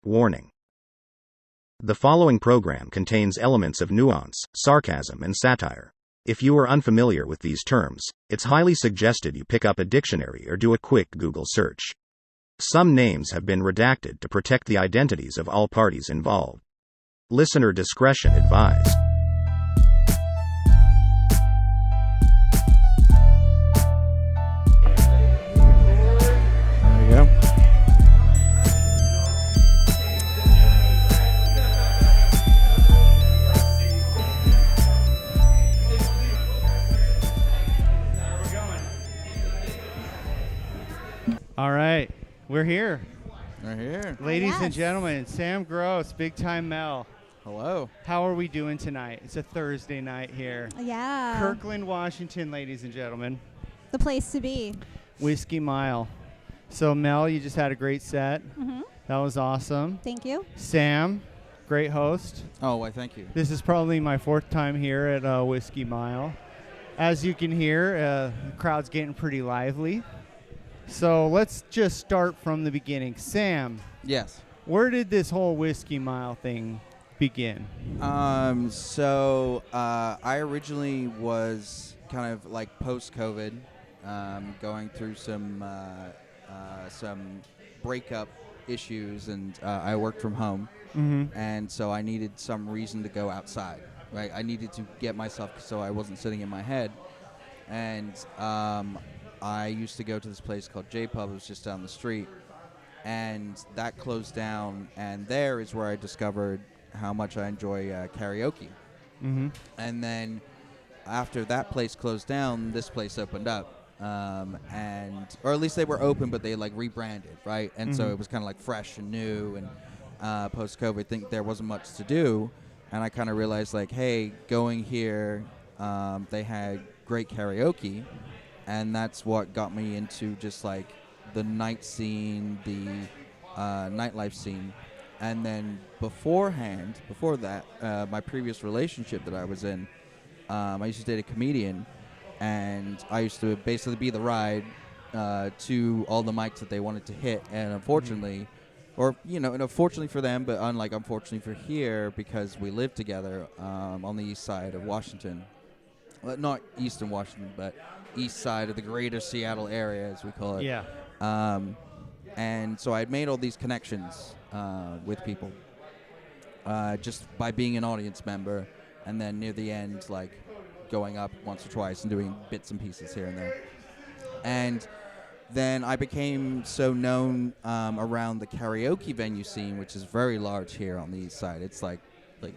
Warning. The following program contains elements of nuance, sarcasm, and satire. If you are unfamiliar with these terms, it's highly suggested you pick up a dictionary or do a quick Google search. Some names have been redacted to protect the identities of all parties involved. Listener discretion advised. There you go. All right, we're here. We're here. Ladies and Yes. gentlemen, Sam Gross, Big Time Mel. Hello. How are we doing tonight? It's a Thursday night here. Yeah. Kirkland, Washington, ladies and gentlemen. The place to be. Whiskey Mile. So, Mel, you just had a great set. Mm-hmm. That was awesome. Thank you. Sam, great host. Oh, why, thank you. This is probably my fourth time here at Whiskey Mile. As you can hear, the crowd's getting pretty lively. So let's just start from the beginning. Sam, Yes. where did this whole Whiskey Mile thing begin? So I originally was kind of like post-COVID, going through some breakup issues, and I worked from home, and so I needed some reason to go outside. Right, I needed to get myself so I wasn't sitting in my head, and I used to go to this place called J-Pub. It was just down the street, and that closed down, and there is where I discovered how much I enjoy karaoke. And then after that place closed down, this place opened up, or at least they were open, but they like rebranded, right? And so it was kind of like fresh and new, and post-COVID, I think there wasn't much to do, and I kind of realized like, hey, going here, they had great karaoke. And that's what got me into just like the night scene, the nightlife scene. And then before that, my previous relationship that I was in, I used to date a comedian, and I used to basically be the ride to all the mics that they wanted to hit. And unfortunately, fortunately for them, but unfortunately for here, because we lived together on the east side of Washington. Well, not eastern Washington, but east side of the greater Seattle area, as we call it. Yeah. And so I'd made all these connections with people just by being an audience member, and then near the end, like going up once or twice and doing bits and pieces here and there. And then I became so known around the karaoke venue scene, which is very large here on the east side. It's like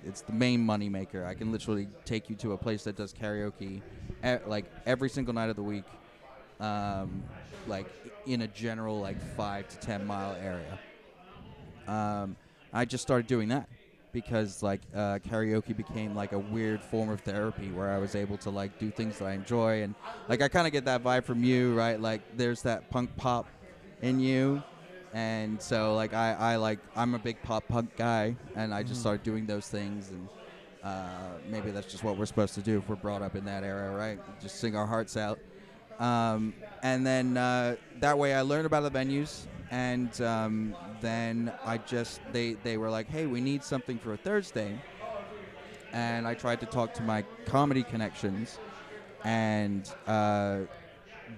it's the main money maker. I can literally take you to a place that does karaoke like every single night of the week, like in a general like 5 to 10 mile area. I just started doing that because like karaoke became like a weird form of therapy where I was able to like do things that I enjoy, and like I kind of get that vibe from you, right? Like there's that punk pop in you. And so, like, I'm a big pop punk guy, and I just started doing those things, and maybe that's just what we're supposed to do if we're brought up in that era, right? Just sing our hearts out. And then that way I learned about the venues, and then they were like, hey, we need something for a Thursday. And I tried to talk to my comedy connections, and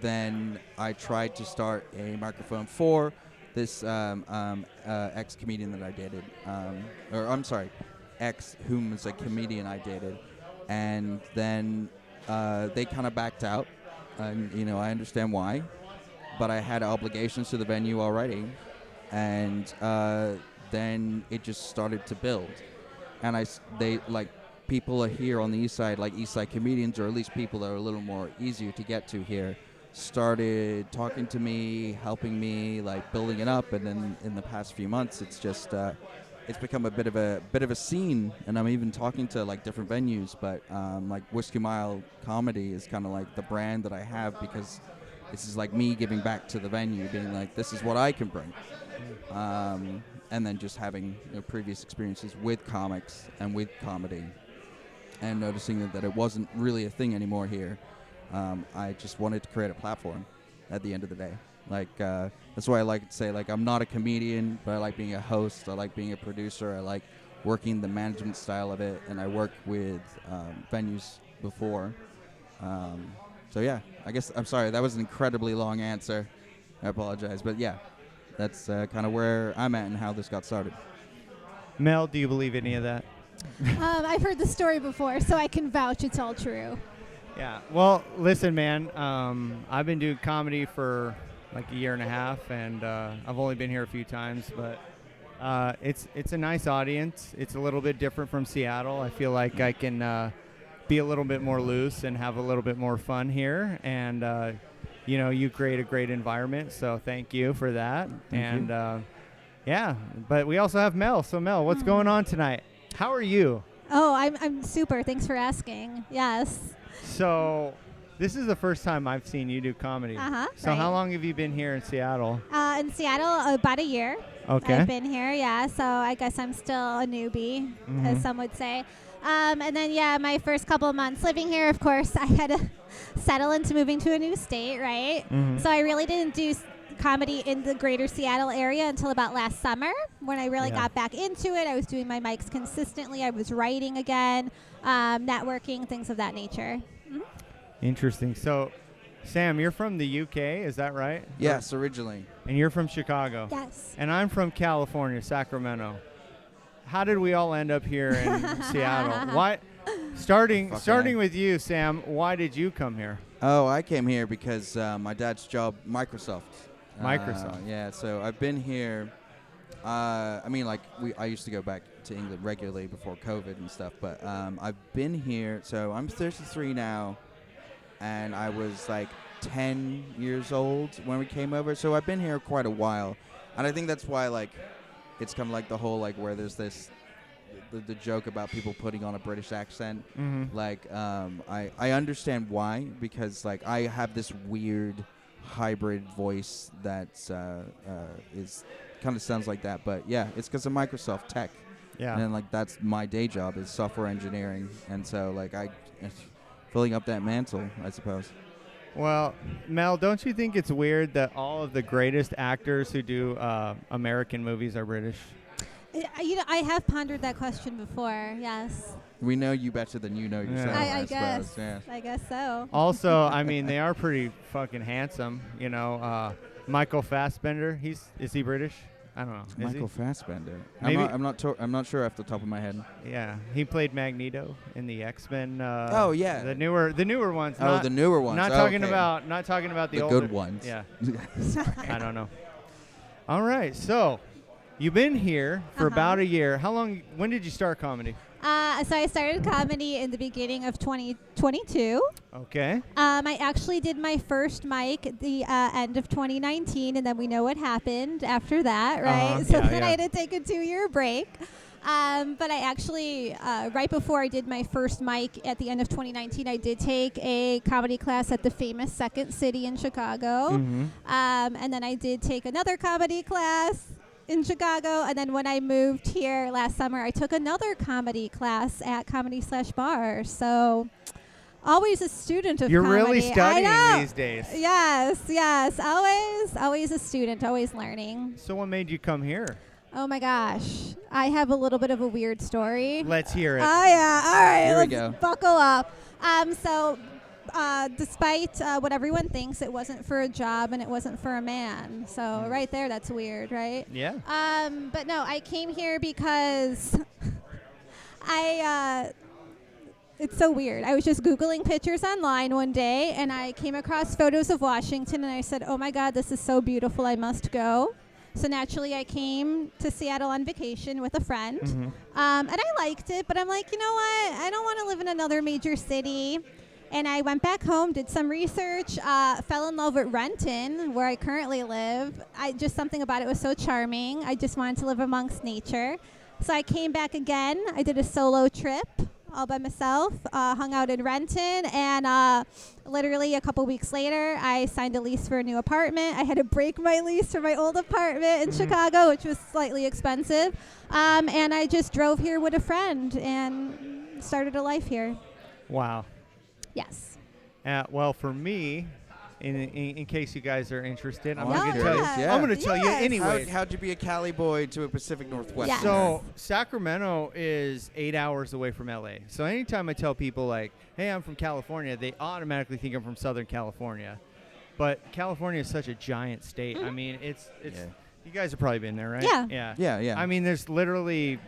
then I tried to start a microphone for this ex-comedian that I dated, ex whom was a comedian I dated, and then they kind of backed out, and I understand why, but I had obligations to the venue already, and then it just started to build, and they like people are here on the east side, like east side comedians, or at least people that are a little more easier to get to here, started talking to me, helping me, like building it up, and then in the past few months, it's just it's become a bit of a scene, and I'm even talking to like different venues, but like Whiskey Mile Comedy is kind of like the brand that I have, because this is like me giving back to the venue, being like, this is what I can bring, and then just having previous experiences with comics and with comedy, and noticing that it wasn't really a thing anymore here. I just wanted to create a platform at the end of the day. Like that's why I like to say, like, I'm not a comedian, but I like being a host. I like being a producer. I like working the management style of it, and I worked with venues before. So yeah, I guess I'm sorry that was an incredibly long answer. I apologize, but yeah, that's kind of where I'm at and how this got started. Mel, do you believe any of that? I've heard the story before, so I can vouch it's all true. Yeah. Well, listen, man. I've been doing comedy for like a year and a half, and I've only been here a few times, but it's a nice audience. It's a little bit different from Seattle. I feel like I can be a little bit more loose and have a little bit more fun here, and you create a great environment. So thank you for that. Thank you. Yeah, but we also have Mel. So Mel, what's going on tonight? How are you? Oh, I'm super. Thanks for asking. Yes. So, this is the first time I've seen you do comedy. So, right. how long have you been here in Seattle? In Seattle, about a year. Okay. I've been here, yeah. So I guess I'm still a newbie, as some would say. And then, yeah, my first couple of months living here, of course, I had to settle into moving to a new state, right? So I really didn't do comedy in the greater Seattle area until about last summer when I really got back into it. I was doing my mics consistently. I was writing again, networking, things of that nature. Interesting. So, Sam, you're from the UK, is that right? Yes, originally. And you're from Chicago. Yes. And I'm from California, Sacramento. How did we all end up here in Seattle? Why? Starting with you, Sam, why did you come here? Oh, I came here because my dad's job, Microsoft. Yeah, so I've been here. I used to go back to England regularly before COVID and stuff, but I've been here. So I'm 33 now, and I was like 10 years old when we came over. So I've been here quite a while, and I think that's why it's kind of like the whole where there's this the joke about people putting on a British accent. I understand why, because I have this weird hybrid voice that is kind of sounds like that, but yeah, it's because of Microsoft Tech. Yeah. And that's my day job is software engineering, and so I filling up that mantle, I suppose. Well, Mel, don't you think it's weird that all of the greatest actors who do American movies are British? I have pondered that question before, yes. We know you better than you know yourself. I guess. guess. Yeah. I guess so. Also, I mean, they are pretty fucking handsome. Michael Fassbender, is he British? I don't know. Michael Fassbender. Maybe. I'm not sure off the top of my head. Yeah, he played Magneto in the X-Men. Oh yeah, the newer ones. The newer ones. Not talking about the older good ones. Yeah. I don't know. All right, so you've been here for about a year. How long? When did you start comedy? So I started comedy in the beginning of 2022. Okay. I actually did my first mic at the end of 2019, and then we know what happened after that, right? So then I had to take a 2-year break. But I actually, right before I did my first mic at the end of 2019, I did take a comedy class at the famous Second City in Chicago. And then I did take another comedy class in Chicago, and then when I moved here last summer, I took another comedy class at Comedy/Bar. So, always a student of You're comedy. really studying these days. Yes, always a student, always learning. So, what made you come here? Oh my gosh, I have a little bit of a weird story. Let's hear it. Oh yeah, all right, Here we let's go. buckle up. Despite what everyone thinks, it wasn't for a job and it wasn't for a man. So right there, that's weird, right? Yeah. But no, I came here because it's so weird. I was just Googling pictures online one day, and I came across photos of Washington, and I said, oh my God, this is so beautiful, I must go. So naturally, I came to Seattle on vacation with a friend, and I liked it, but I'm like, you know what? I don't want to live in another major city. And I went back home, did some research, fell in love with Renton, where I currently live. Just something about it was so charming. I just wanted to live amongst nature. So I came back again. I did a solo trip all by myself, hung out in Renton, and literally a couple weeks later, I signed a lease for a new apartment. I had to break my lease for my old apartment in Chicago, which was slightly expensive. And I just drove here with a friend and started a life here. Wow. Yes. Well, for me, in case you guys are interested. I'm Oh, gonna I'm tell you. curious, yeah. I'm gonna tell you Yes. anyway. How'd you be a Cali boy to a Pacific Northwest? Yes. So Sacramento is 8 hours away from LA. So anytime I tell people like, "Hey, I'm from California," they automatically think I'm from Southern California. But California is such a giant state. I mean, it's. Yeah. You guys have probably been there, right? Yeah. Yeah. I mean, there's literally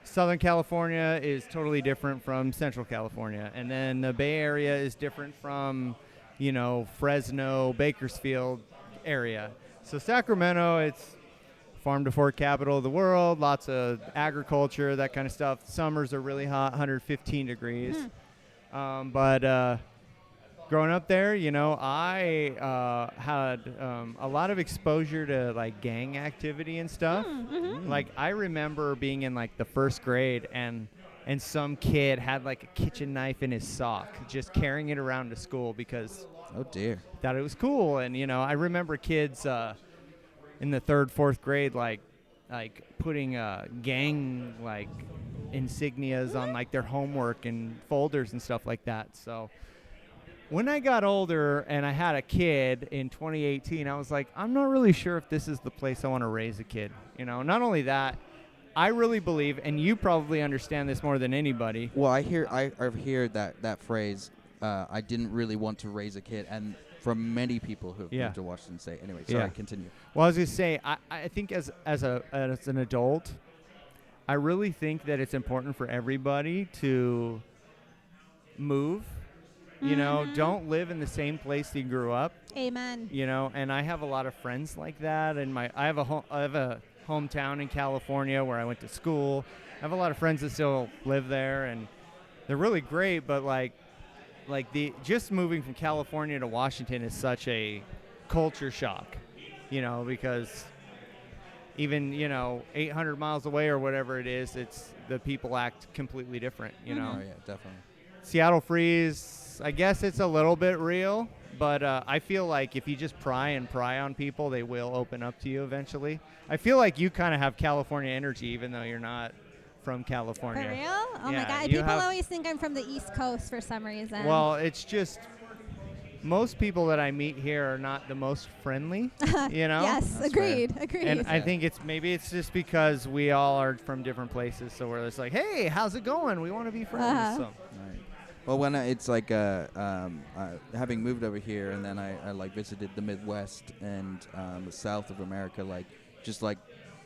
Southern California is totally different from Central California, and then the Bay Area is different from, Fresno, Bakersfield area. So Sacramento, it's farm to fork capital of the world, lots of agriculture, that kind of stuff. Summers are really hot, 115 degrees. But growing up there, I had a lot of exposure to like gang activity and stuff. Like I remember being in like the first grade and some kid had like a kitchen knife in his sock, just carrying it around to school because Oh dear. thought it was cool. And I remember kids in the third, fourth grade like putting gang like insignias on like their homework and folders and stuff like that. So when I got older and I had a kid in 2018, I was like, I'm not really sure if this is the place I want to raise a kid. Not only that, I really believe, and you probably understand this more than anybody. Well, I've heard that phrase. I didn't really want to raise a kid, and from many people who've moved to Washington State. Anyway, sorry, continue. Well, I was going to say, I think as an adult, I really think that it's important for everybody to move. Don't live in the same place that you grew up. Amen. And I have a lot of friends like that. And I have a hometown in California where I went to school. I have a lot of friends that still live there, and they're really great. But just moving from California to Washington is such a culture shock, because even 800 miles away or whatever it is, the people act completely different. Oh yeah, definitely. Seattle freeze, I guess it's a little bit real, but I feel like if you just pry on people, they will open up to you eventually. I feel like you kind of have California energy, even though you're not from California. For real? Oh my God. you People have- always think I'm from the East Coast for some reason. Well, it's just most people that I meet here are not the most friendly, Yes, That's agreed. And I think it's just because we all are from different places, so we're just like, hey, how's it going? We want to be friends. So. Right. Well, when it's like having moved over here, and then I like visited the Midwest and the South of America, like just like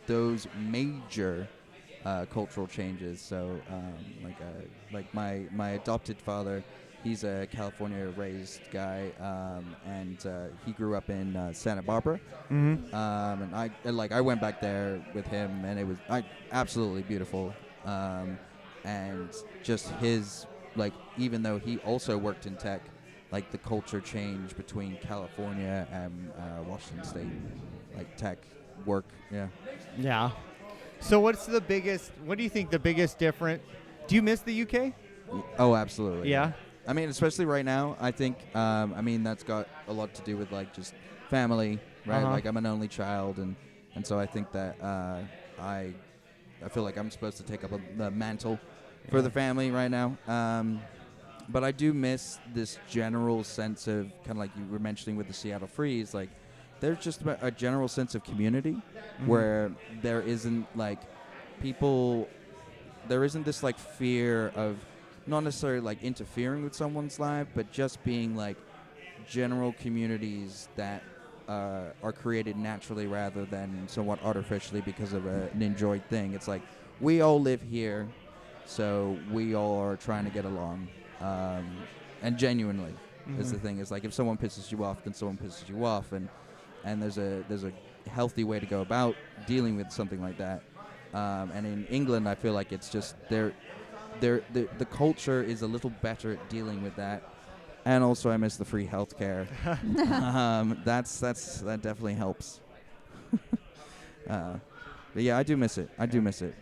those major cultural changes. So like my adopted father, he's a California-raised guy, and he grew up in Santa Barbara. Mm-hmm. And I went back there with him, and it was absolutely beautiful. And just his even though he also worked in tech, like the culture change between California and Washington State, tech work. Yeah. So what do you think the biggest difference? Do you miss the UK? Oh, absolutely. Yeah. I mean, especially right now, I think, that's got a lot to do with, just family, right? Uh-huh. I'm an only child, and so I think that I feel like I'm supposed to take up the mantle for the family right now. But I do miss this general sense of, kind of like you were mentioning with the Seattle Freeze, there's just a general sense of community where there isn't, there isn't this, fear of not necessarily interfering with someone's life, but just being general communities that are created naturally rather than somewhat artificially because of an enjoyed thing. It's we all live here, so we all are trying to get along, and genuinely is the thing. Is if someone pisses you off, then someone pisses you off, and there's a healthy way to go about dealing with something like that. And in England, I feel like it's just the culture is a little better at dealing with that. And also, I miss the free healthcare. That definitely helps. But yeah, I do miss it.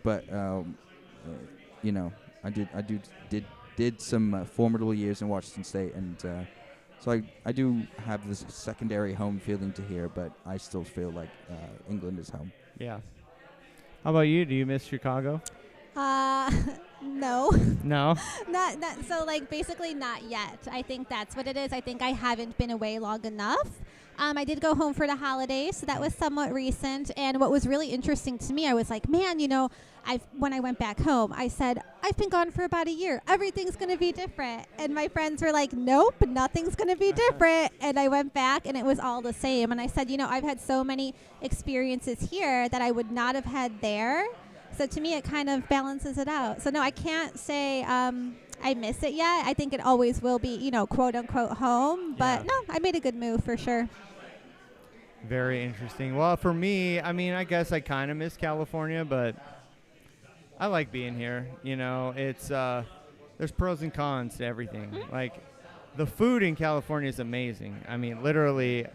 But I did some formidable years in Washington State, and so I do have this secondary home feeling to here. But I still feel like England is home. Yeah. How about you? Do you miss Chicago? No. No. not so like basically not yet. I think that's what it is. I think I haven't been away long enough. I did go home for the holidays, so that was somewhat recent. And what was really interesting to me, I was like, man, when I went back home, I said, I've been gone for about a year. Everything's going to be different. And my friends were like, nope, nothing's going to be different. And I went back, and it was all the same. And I said, I've had so many experiences here that I would not have had there. So to me, it kind of balances it out. So no, I can't say I miss it yet. I think it always will be, quote unquote home. But no, I made a good move for sure. Very interesting. Well, for me, I guess I kind of miss California, but I like being here. It's there's pros and cons to everything. Like the food in California is amazing. Literally,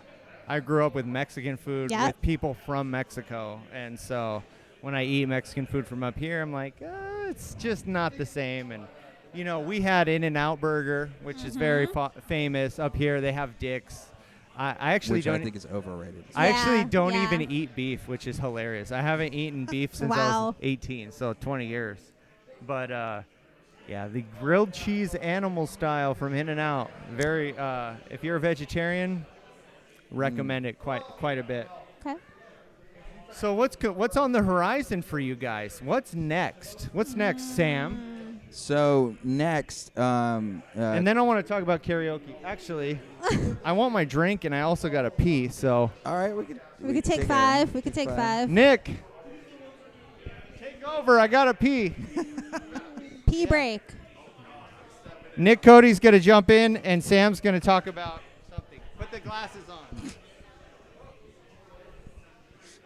I grew up with Mexican food with people from Mexico, and so when I eat Mexican food from up here, I'm like, it's just not the same. And we had In-N-Out Burger, which is very famous up here. They have Dick's. I actually don't. I think is overrated. I actually don't even eat beef, which is hilarious. I haven't eaten beef since I was 18, so 20 years. But the grilled cheese animal style from In-N-Out. Very. If you're a vegetarian, recommend it quite a bit. Okay. So what's on the horizon for you guys? What's next? What's next, Sam? So next, and then I want to talk about karaoke. Actually, I want my drink, and I also got to pee. So all right, we could take 5. We could take 5. Nick, take over. I got to pee. Pee break. Nick Cody's gonna jump in, and Sam's gonna talk about something. Put the glasses on. I'll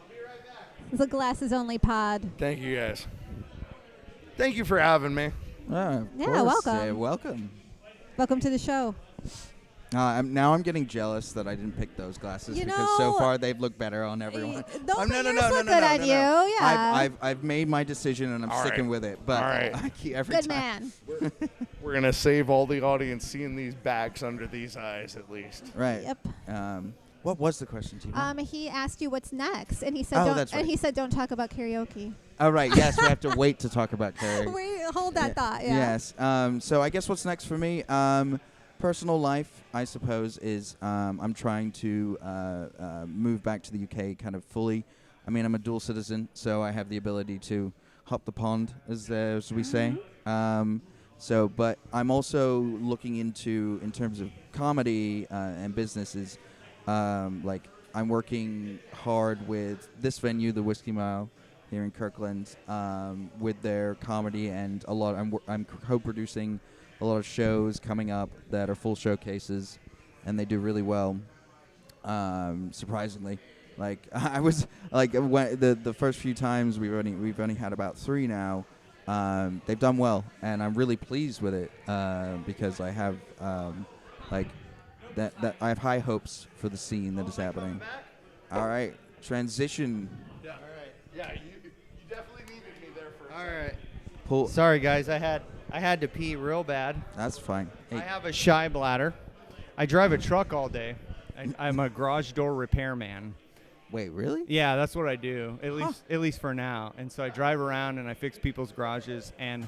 be right back. It's a glasses only pod. Thank you, guys. Thank you for having me. Yeah, welcome. Welcome. Welcome to the show. Now I'm getting jealous that I didn't pick those glasses because so far they've looked better on everyone. Don't put yours look good on you. Yeah. I've made my decision and I'm sticking with it. But I keep every good time. Man. We're gonna save all the audience seeing these backs under these eyes at least. Right. Yep. What was the question, Tina? He asked you what's next, and he said, he said, don't talk about karaoke. Oh, right. Yes, we have to wait to talk about karaoke. Wait, hold that thought. Yeah. Yes. So I guess what's next for me? Personal life, I suppose, is I'm trying to move back to the UK kind of fully. I'm a dual citizen, so I have the ability to hop the pond, as we say. But I'm also looking into, in terms of comedy and businesses, like I'm working hard with this venue, the Whiskey Mile, here in Kirkland, with their comedy and a lot. I'm co-producing a lot of shows coming up that are full showcases, and they do really well. Surprisingly, like I was like when the first few times we've only had about 3 now. They've done well, and I'm really pleased with it because I have that I have high hopes for the scene that is happening. All right, transition. Yeah. All right. Yeah, you definitely needed me there for. All right. Sorry, guys. I had to pee real bad. That's fine. Hey. I have a shy bladder. I drive a truck all day. I'm a garage door repairman. Wait, really? Yeah, that's what I do. At least for now. And so I drive around and I fix people's garages. And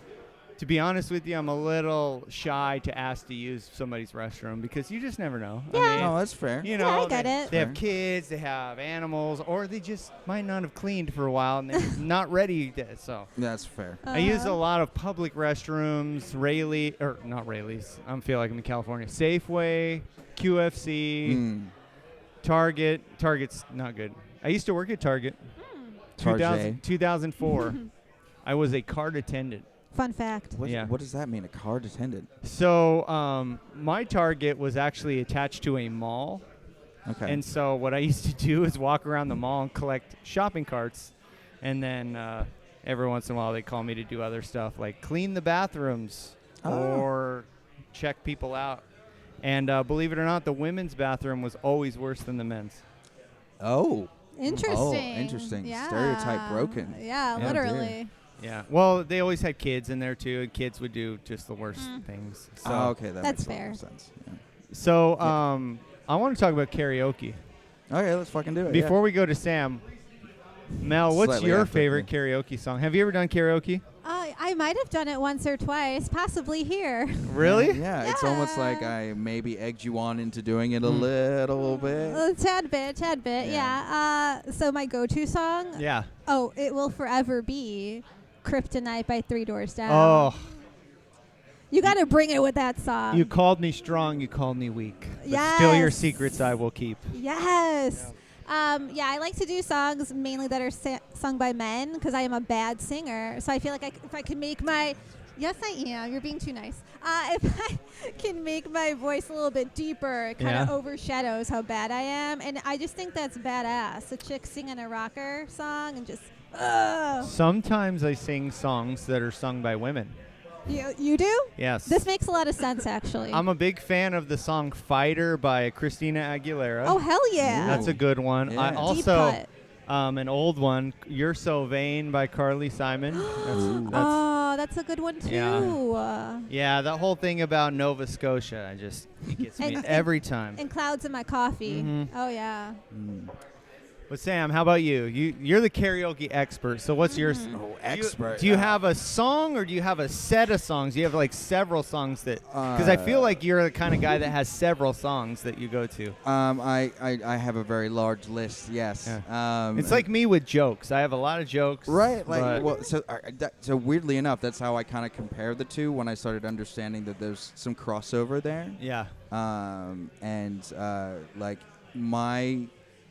to be honest with you, I'm a little shy to ask to use somebody's restroom because you just never know. Yeah. That's fair. I get it. They have kids, they have animals, or they just might not have cleaned for a while and they're not ready yet. So that's fair. I use a lot of public restrooms, not Rayleigh's. I feel like I'm in California. Safeway, QFC, Target. Target's not good. I used to work at Target. 2004. I was a cart attendant. Fun fact. What does that mean, a cart attendant? So my Target was actually attached to a mall. Okay. And so what I used to do is walk around the mall and collect shopping carts. And then every once in a while they call me to do other stuff like clean the bathrooms or check people out. And believe it or not, the women's bathroom was always worse than the men's. Oh. Interesting. Yeah. Stereotype broken. Yeah, literally. Yeah. Well, they always had kids in there, too, and kids would do just the worst things. So okay. That's makes fair. A lot of sense. Yeah. So I want to talk about karaoke. Okay, let's fucking do it. Before we go to Sam, Mel, what's Slightly your after, favorite karaoke song? Have you ever done karaoke? I I might have done it once or twice, possibly here. Really? Yeah, it's almost like I maybe egged you on into doing it a little bit. A tad bit, Yeah. yeah. So my go-to song? Yeah. Oh, it will forever be Kryptonite by Three Doors Down. Oh, You got to bring it with that song. you called me strong, you called me weak. But Yes. still your secrets I will keep. Yes. Yeah, I like to do songs mainly that are sung by men because I am a bad singer. So I feel like if I can make my... Yes, I am. You're being too nice. If I can make my voice a little bit deeper, it kind of overshadows how bad I am. And I just think that's badass. A chick singing a rocker song and just... Sometimes I sing songs that are sung by women. You do? Yes. This makes a lot of sense, actually. I'm a big fan of the song Fighter by Christina Aguilera. Oh, hell yeah. That's a good one. Yeah. I Deep also, cut. an old one, You're So Vain by Carly Simon. Oh, that's a good one, too. Yeah, that whole thing about Nova Scotia, it gets me every time. And Clouds in My Coffee. Mhm. Oh, yeah. But Sam, how about you? You're the karaoke expert. So what's yours? Oh, expert. Do you have a song or do you have a set of songs? Do you have like several songs that? Because I feel like you're the kind of guy that has several songs that you go to. I have a very large list. Yes. Yeah. It's like me with jokes. I have a lot of jokes. Right. Like but- well, so weirdly enough, that's how I kind of compare the two when I started understanding that there's some crossover there. Yeah. Like my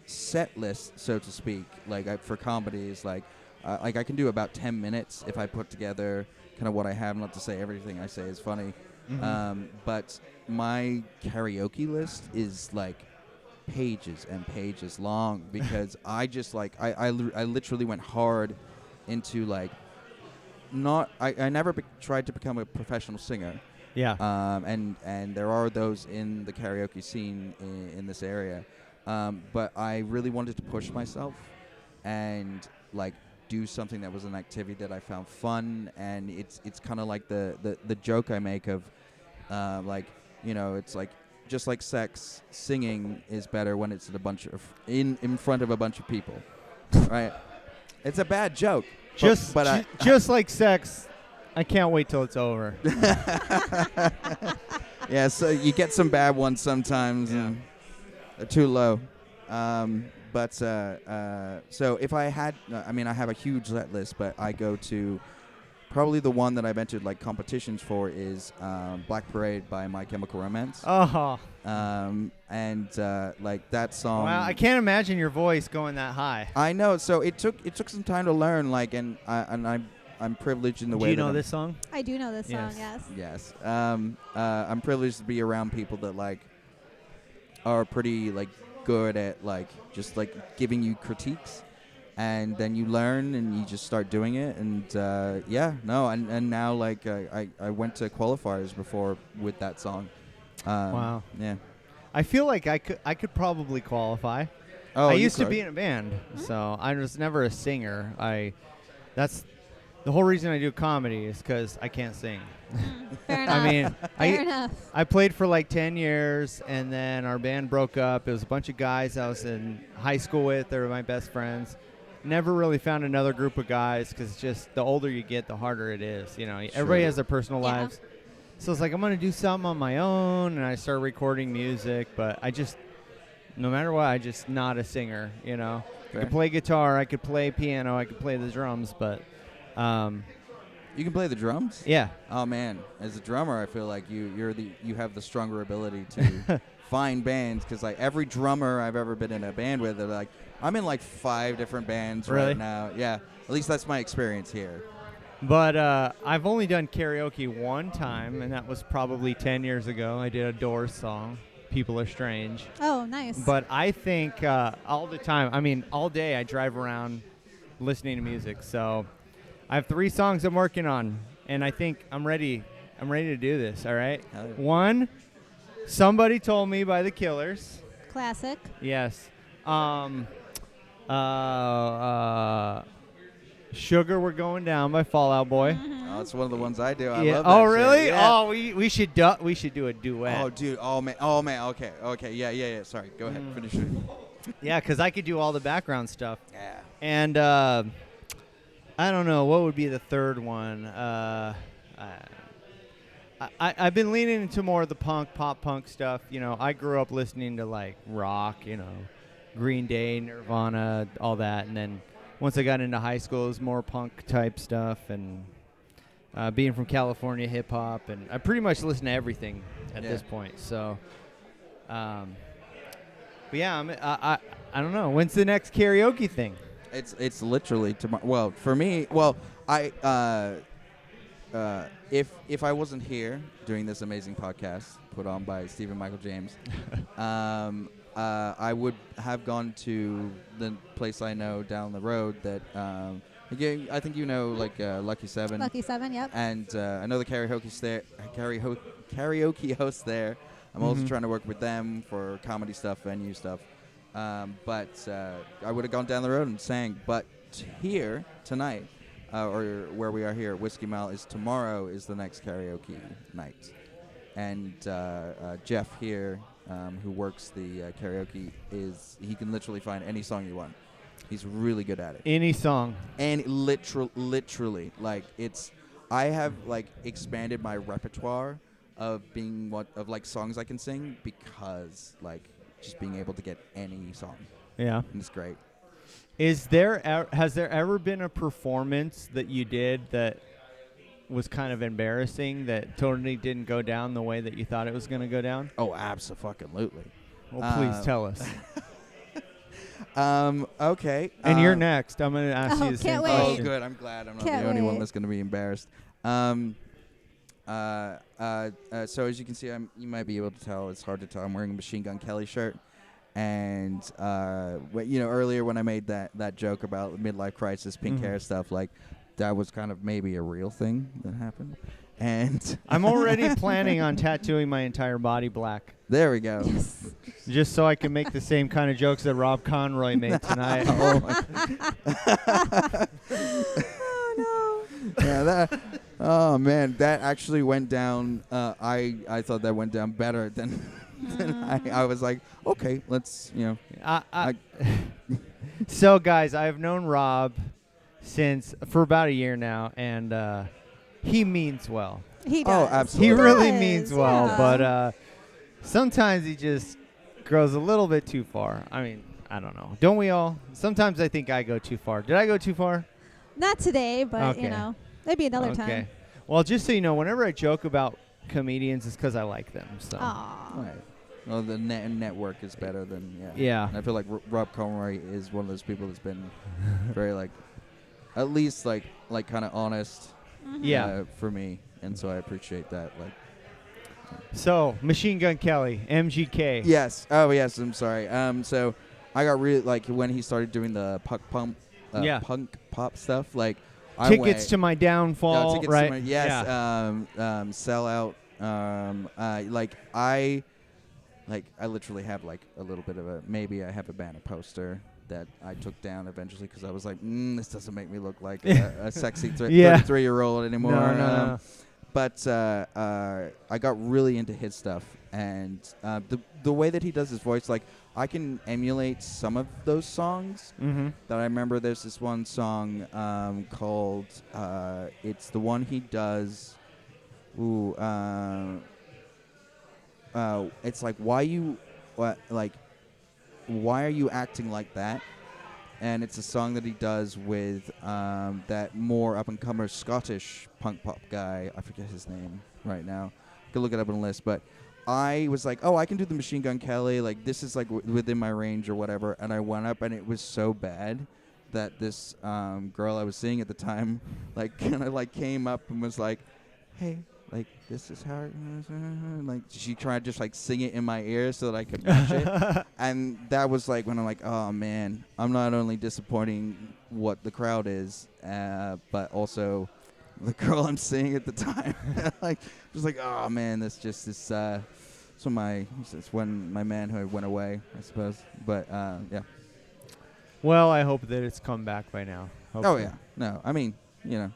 set list, so to speak, like for comedy is like I can do about 10 minutes if I put together kind of what I have. Not to say everything I say is funny, but my karaoke list is like pages and pages long because I just like I literally went hard into like I never tried to become a professional singer. Yeah. And there are those in the karaoke scene in this area. But I really wanted to push myself and like do something that was an activity that I found fun, and it's kind of like the joke I make of like, you know, it's like just like sex, singing is better when it's in front of a bunch of people, right? It's a bad joke. Just like sex, I can't wait till it's over. Yeah, so you get some bad ones sometimes. Yeah. And they're too low. So if I had, I mean, I have a huge set list, but I go to probably the one that I've entered like competitions for is Black Parade by My Chemical Romance. Oh. Like that song. Wow, I can't imagine your voice going that high. I know. So it took some time to learn. Like, and I'm privileged in the way. Do you that know I'm- this song? I do know this song, Yes. yes. Yes. I'm privileged to be around people that like are pretty like good at like just like giving you critiques, and then you learn and you just start doing it, and and now like I went to qualifiers before with that song. Wow. Yeah. I feel like I could probably qualify. Oh, I you used to could. be in a band, so I was never a singer. That's the whole reason I do comedy is because I can't sing. Fair enough. I mean, Fair enough. I played for like 10 years, and then our band broke up. It was a bunch of guys I was in high school with. They were my best friends. Never really found another group of guys because just the older you get, the harder it is. You know, everybody has their personal Yeah. lives. So it's like, I'm going to do something on my own, and I started recording music, but no matter what, I just not a singer, you know. Fair. I could play guitar, I could play piano, I could play the drums, but You can play the drums? yeah. Oh man, as a drummer, I feel like you have the stronger ability to find bands, because like every drummer I've ever been in a band with, they're like, I'm in like 5 different bands Really? right now. Yeah, at least that's my experience here. But I've only done karaoke one time, and that was probably 10 years ago. I did a Doors song, People Are Strange. Oh, nice. But I think all the time, I mean, all day I drive around listening to music. So I have 3 songs I'm working on, and I think I'm ready to do this, all right? Hell yeah. 1, Somebody Told Me by The Killers. Classic. Yes. Sugar We're Going Down by Fall Out Boy. Oh, it's one of the ones I do. I Yeah. love that Oh, shit. really? Yeah. Oh, we should do a duet. Oh, dude. Oh man. Okay. Yeah. Sorry. Go ahead. Finish it. Yeah, because I could do all the background stuff. Yeah. And I don't know. What would be the third one? I've been leaning into more of the pop punk stuff. You know, I grew up listening to like rock, you know, Green Day, Nirvana, all that. And then once I got into high school, it was more punk type stuff. And being from California, hip hop. And I pretty much listen to everything at this point. So, but yeah, I don't know. When's the next karaoke thing? It's literally tomorrow. Well, for me, if I wasn't here doing this amazing podcast put on by Stephen Michael James, I would have gone to the place I know down the road that again, I think you know, like Lucky 7. Lucky 7, yep. And I know the karaoke host there. I'm also trying to work with them for comedy stuff, venue stuff. But I would have gone down the road and sang. But here tonight, or where we are here at Whiskey Mile, tomorrow is the next karaoke night. And Jeff here, who works the karaoke, he can literally find any song you want. He's really good at it. Any song. And literally, like I have like expanded my repertoire of like songs I can sing because like just being able to get any song. Yeah. And it's great. Has there ever been a performance that you did that was kind of embarrassing, that totally didn't go down the way that you thought it was going to go down? Oh, absolutely. Well, please tell us. Okay. And you're next. I'm going to ask you the same can't wait. question. Oh, good. I'm glad I'm not Can't the only one wait. that's going to be embarrassed. So as you can see, you might be able to tell. It's hard to tell. I'm wearing a Machine Gun Kelly shirt. And earlier when I made that joke about midlife crisis, pink hair stuff, like that was kind of maybe a real thing that happened. And I'm already planning on tattooing my entire body black, there we go. Yes. just so I can make the same kind of jokes that Rob Conroy made tonight. Oh, no. Yeah, oh man, that actually went down. I thought that went down better than I was like, okay, let's So guys, I've known Rob for about a year now, and he means well. He does. absolutely. He really does, means well, yeah. but sometimes he just goes a little bit too far. I mean, I don't know. Don't we all? Sometimes I think I go too far. Did I go too far? Not today, but, Okay. maybe another Okay. time. Well, just so you know, whenever I joke about comedians, it's because I like them. So. Aw. Right. Well, the network is better than Yeah. And I feel like Rob Conroy is one of those people that's been very like, at least like kind of honest. Yeah. For me, and so I appreciate that. Like. So, Machine Gun Kelly, MGK. Yes. Oh yes. I'm sorry. So I got really like when he started doing the punk pop stuff. Like Tickets to My Downfall, tickets right? to my, yes. Yeah. Sell out. I literally have like a little bit of maybe I have a banner poster that I took down eventually because I was like, this doesn't make me look like a sexy 33-year-old anymore. No. But I got really into his stuff, and the way that he does his voice, like I can emulate some of those songs. Mm-hmm. That I remember. There's this one song called it's the one he does. It's like why are you acting like that? And it's a song that he does with that more up-and-comer Scottish punk pop guy. I forget his name right now. I could look it up on a list. But I was like, I can do the Machine Gun Kelly. Like, this is, like, within my range or whatever. And I went up, and it was so bad that this girl I was seeing at the time, like, kind of, like, came up and was like, hey, like, this is how, like, she tried to just, like, sing it in my ear so that I could match it. And that was, like, when I'm like, oh, man, I'm not only disappointing what the crowd is, but also the girl I'm seeing at the time. Like, just like, oh, man, that's just this, it's when my manhood went away, I suppose. But, yeah. Well, I hope that it's come back by now. Oh, Hopefully. yeah. No, I mean, it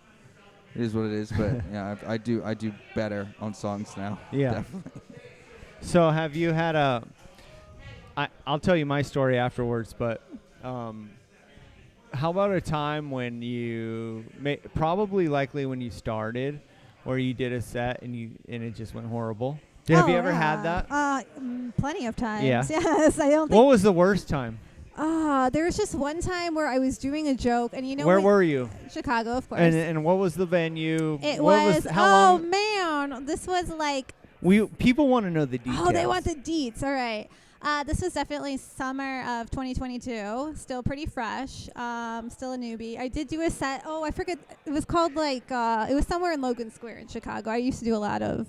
is what it is, but yeah, I do better on songs now. Yeah. Definitely. So have you had I'll tell you my story afterwards, but how about a time when you probably likely when you started, where you did a set and it just went horrible? Have you ever had that? Plenty of times. Yeah. Yes, I don't think. What was the worst time? There was just one time where I was doing a joke, and where were you? Chicago, of course. And what was the venue? It was how long? Man, this was like. People want to know the details. Oh, they want the deets. All right. This was definitely summer of 2022. Still pretty fresh. Still a newbie. I did do a set. Oh, I forget. It was called it was somewhere in Logan Square in Chicago. I used to do a lot of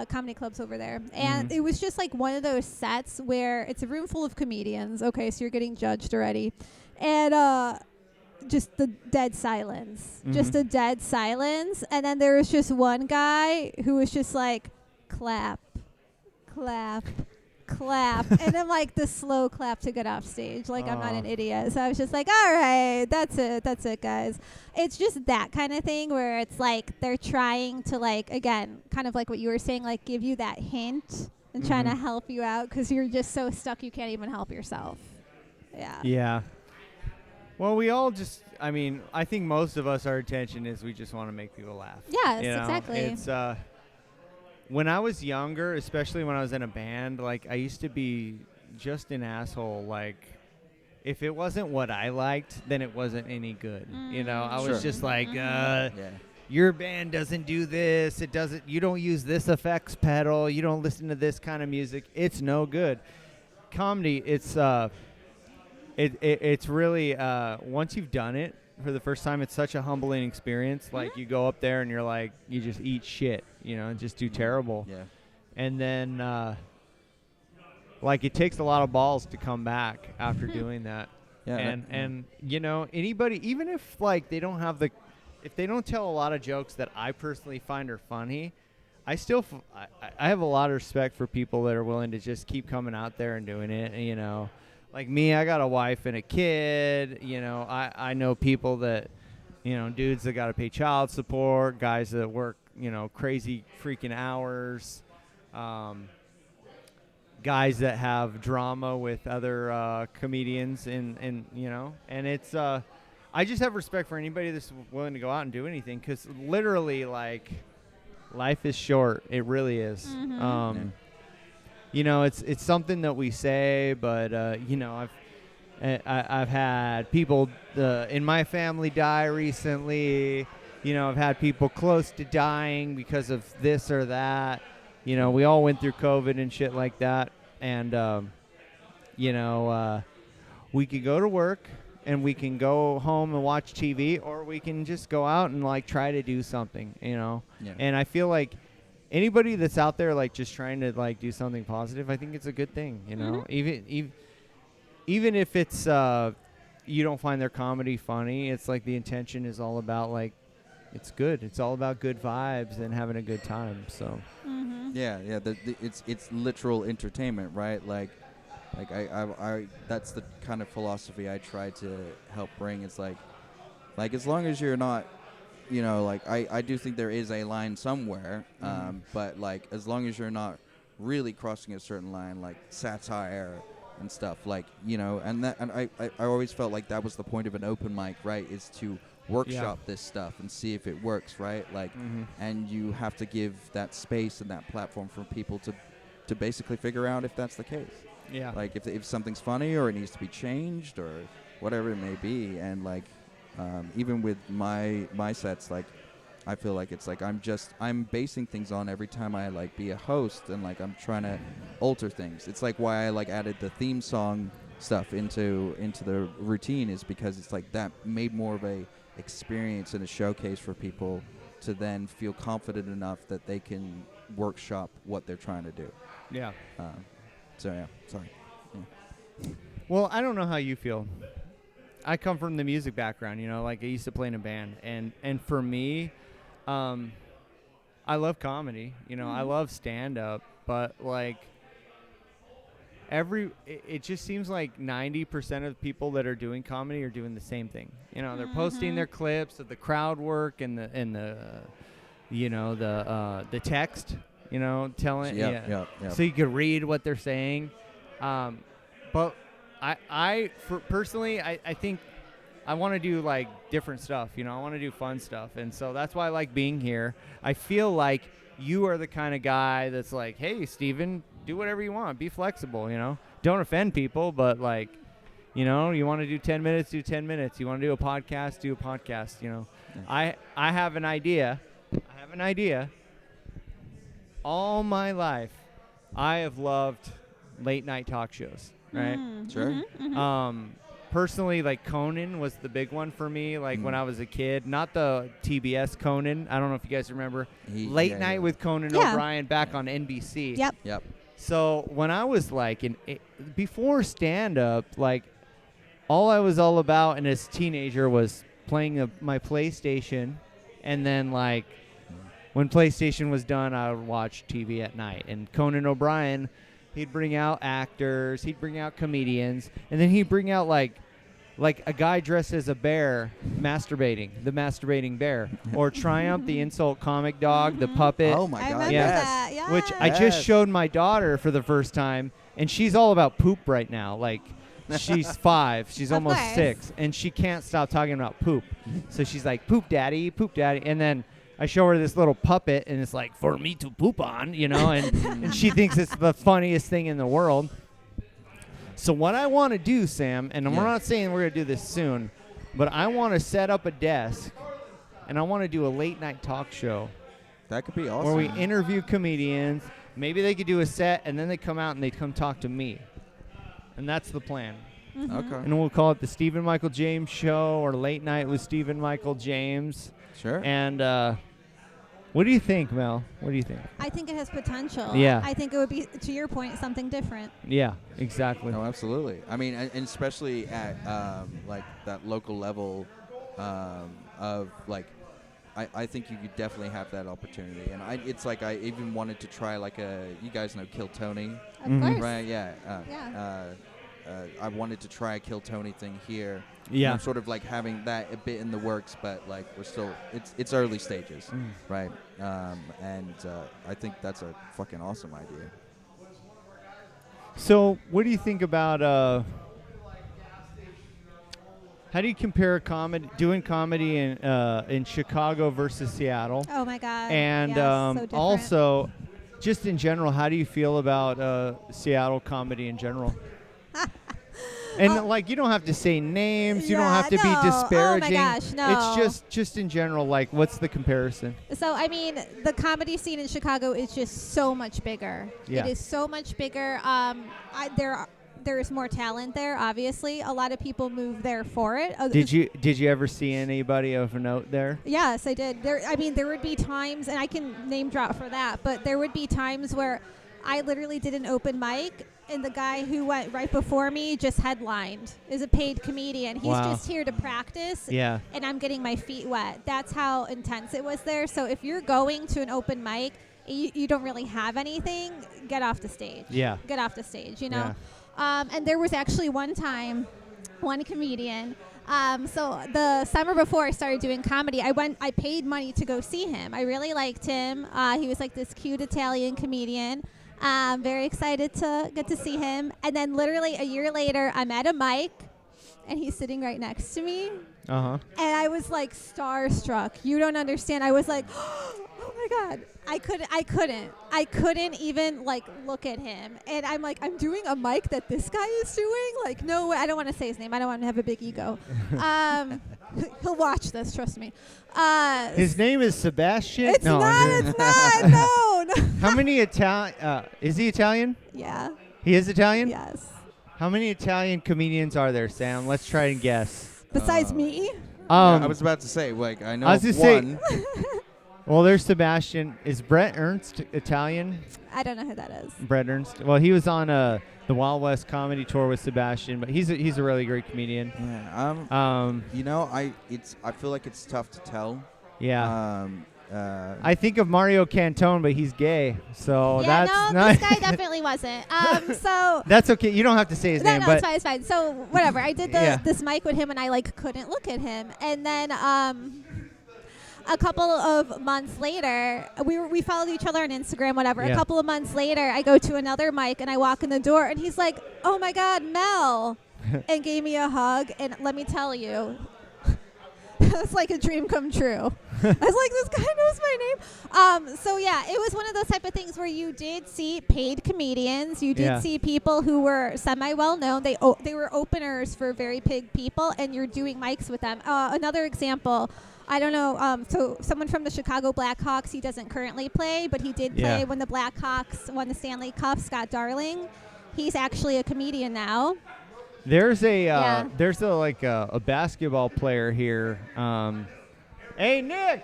comedy clubs over there. And it was just like one of those sets where it's a room full of comedians. Okay, so you're getting judged already. And just the dead silence. Just a dead silence. And then there was just one guy who was just like, clap, clap, clap. And then like the slow clap to get off stage. Like I'm not an idiot. So I was just like, all right, that's it, guys. It's just that kind of thing where it's like they're trying to like, again, kind of like what you were saying, like give you that hint and trying to help you out because you're just so stuck you can't even help yourself. Yeah. Yeah. Well, we all just, I mean, I think most of us, our intention is we just want to make people laugh. Yes, you know? exactly. It's, when I was younger, especially when I was in a band, like I used to be just an asshole. Like if it wasn't what I liked, then it wasn't any good. You know, I was just like, your band doesn't do this. It doesn't. You don't use this effects pedal. You don't listen to this kind of music. It's no good. Comedy, it's really once you've done it for the first time, it's such a humbling experience. Like you go up there and you're like, you just eat shit, you know, and just do terrible. Yeah. And then like it takes a lot of balls to come back after doing that. Yeah. And you know, anybody, even if like they don't have if they don't tell a lot of jokes that I personally find are funny, I still I have a lot of respect for people that are willing to just keep coming out there and doing it. And, you know, like me, I got a wife and a kid. You know, I know people that, you know, dudes that got to pay child support, guys that work, you know, crazy freaking hours, guys that have drama with other comedians, and you know, and it's I just have respect for anybody that's willing to go out and do anything, because literally, like, life is short. It really is. You know, it's something that we say, but you know, I've had people in my family die recently. You know, I've had people close to dying because of this or that. You know, we all went through COVID and shit like that. And, you know, we could go to work and we can go home and watch TV, or we can just go out and, like, try to do something, you know. Yeah. And I feel like anybody that's out there, like, just trying to, like, do something positive, I think it's a good thing, you know. Even if it's you don't find their comedy funny, it's like the intention is all about, like, it's good. It's all about good vibes and having a good time. So yeah, it's literal entertainment, right? Like I that's the kind of philosophy I try to help bring. It's like as long as you're not, you know, like I do think there is a line somewhere, but like as long as you're not really crossing a certain line, like satire and stuff, like, you know, and I always felt like that was the point of an open mic, right? Is to workshop this stuff and see if it works, right? Like, and you have to give that space and that platform for people to basically figure out if that's the case. Yeah. Like if something's funny or it needs to be changed or whatever it may be. And like, even with my sets, like, I feel like it's like I'm basing things on every time I like be a host, and like I'm trying to alter things. It's like why I like added the theme song stuff into the routine, is because it's like that made more of a experience and a showcase for people to then feel confident enough that they can workshop what they're trying to do. Yeah. So yeah, sorry. Yeah. Well, I don't know how you feel. I come from the music background, you know, like I used to play in a band, and for me, I love comedy, you know, I love stand-up, but like it just seems like 90% of the people that are doing comedy are doing the same thing. You know, they're posting their clips of the crowd work and the you know, the text, you know, telling so you can read what they're saying. But personally, I think I want to do like different stuff, you know. I want to do fun stuff, and so that's why I like being here. I feel like you are the kind of guy that's like, hey, Steven, do whatever you want, be flexible, you know. Don't offend people, but like, you know, you want to do 10 minutes, do 10 minutes. You want to do a podcast, do a podcast, you know. Yeah. I have an idea. All my life, I have loved late night talk shows, right? Sure. Mm-hmm, mm-hmm. Personally, like Conan was the big one for me, like when I was a kid. Not the TBS Conan. I don't know if you guys remember. Late Night with Conan O'Brien back on NBC. Yep. So when I was like, before stand-up, like all I was all about and as a teenager was playing my PlayStation, and then like when PlayStation was done, I would watch TV at night. And Conan O'Brien, he'd bring out actors, he'd bring out comedians, and then he'd bring out like a guy dressed as a bear masturbating, the masturbating bear, or Triumph, the insult comic dog, the puppet. Oh my God! I remember that. Yes. Which I just showed my daughter for the first time, and she's all about poop right now. Like, she's 5, she's almost 6, and she can't stop talking about poop. So she's like, poop daddy, and then I show her this little puppet, and it's like, for me to poop on, you know, and she thinks it's the funniest thing in the world. So what I want to do, Sam, and we're not saying we're going to do this soon, but I want to set up a desk, and I want to do a late night talk show. That could be awesome. Where we interview comedians. Maybe they could do a set, and then they come out and they come talk to me. And that's the plan. Mm-hmm. Okay. And we'll call it the Stephen Michael James Show or Late Night with Stephen Michael James. Sure. And what do you think, Mel? What do you think? I think it has potential. Yeah. I think it would be, to your point, something different. Yeah, exactly. No, absolutely. I mean, and especially at like that local level of like, I think you could definitely have that opportunity. And it's like I even wanted to try like you guys know Kill Tony, Of course. right? Yeah. I wanted to try a Kill Tony thing here. Yeah. I'm sort of like having that a bit in the works, but like we're still it's early stages, right? And I think that's a fucking awesome idea. So, what do you think about how do you compare doing comedy in Chicago versus Seattle? Oh my God. And yes, so different. also, just in general, how do you feel about Seattle comedy in general? And like, you don't have to say names. You don't have to be disparaging. Oh my gosh, no. It's just in general. Like, what's the comparison? So I mean, the comedy scene in Chicago is just so much bigger. Yeah. It is so much bigger. There is more talent there. Obviously, a lot of people move there for it. Did you ever see anybody of note there? Yes, I did. There would be times, and I can name drop for that, but there would be times where I literally did an open mic, and the guy who went right before me just headlined. Is a paid comedian. He's just here to practice. Yeah. And I'm getting my feet wet. That's how intense it was there. So if you're going to an open mic, you don't really have anything, get off the stage. Yeah. Get off the stage, you know? Yeah. And there was actually one comedian. So the summer before I started doing comedy, I paid money to go see him. I really liked him. He was like this cute Italian comedian. Very excited to get to see him. And then literally a year later, I'm at a mic, and he's sitting right next to me. Uh-huh. And I was like starstruck. You don't understand. I was like, oh my God. I couldn't even like look at him. And I'm like, I'm doing a mic that this guy is doing? Like, no way. I don't want to say his name. I don't want to have a big ego. He'll watch this, trust me. His name is Sebastian? It's not, no. How many Italian, is he Italian? Yeah. He is Italian? Yes. How many Italian comedians are there, Sam? Let's try and guess. Besides me? I was about to say, like, I know I was of gonna one. Well, there's Sebastian. Is Brett Ernst Italian? I don't know who that is. Brett Ernst. Well, he was on the Wild West comedy tour with Sebastian, but he's a really great comedian. Yeah. You know, I feel like it's tough to tell. Yeah. I think of Mario Cantone, but he's gay, so that's not. This guy definitely wasn't. So that's okay. You don't have to say his name, but it's fine. So whatever. I did this mic with him, and I like couldn't look at him, and then a couple of months later, we followed each other on Instagram, whatever. Yeah. A couple of months later, I go to another mic, and I walk in the door, and he's like, "Oh my God, Mel," and gave me a hug. And let me tell you, It's like a dream come true. I was like, this guy knows my name. So yeah, it was one of those type of things where you did see paid comedians. You did see people who were semi well known. They were openers for very big people, and you're doing mics with them. Another example. I don't know. So someone from the Chicago Blackhawks. He doesn't currently play, but he did play when the Blackhawks won the Stanley Cup. Scott Darling. He's actually a comedian now. There's a basketball player here. Hey Nick,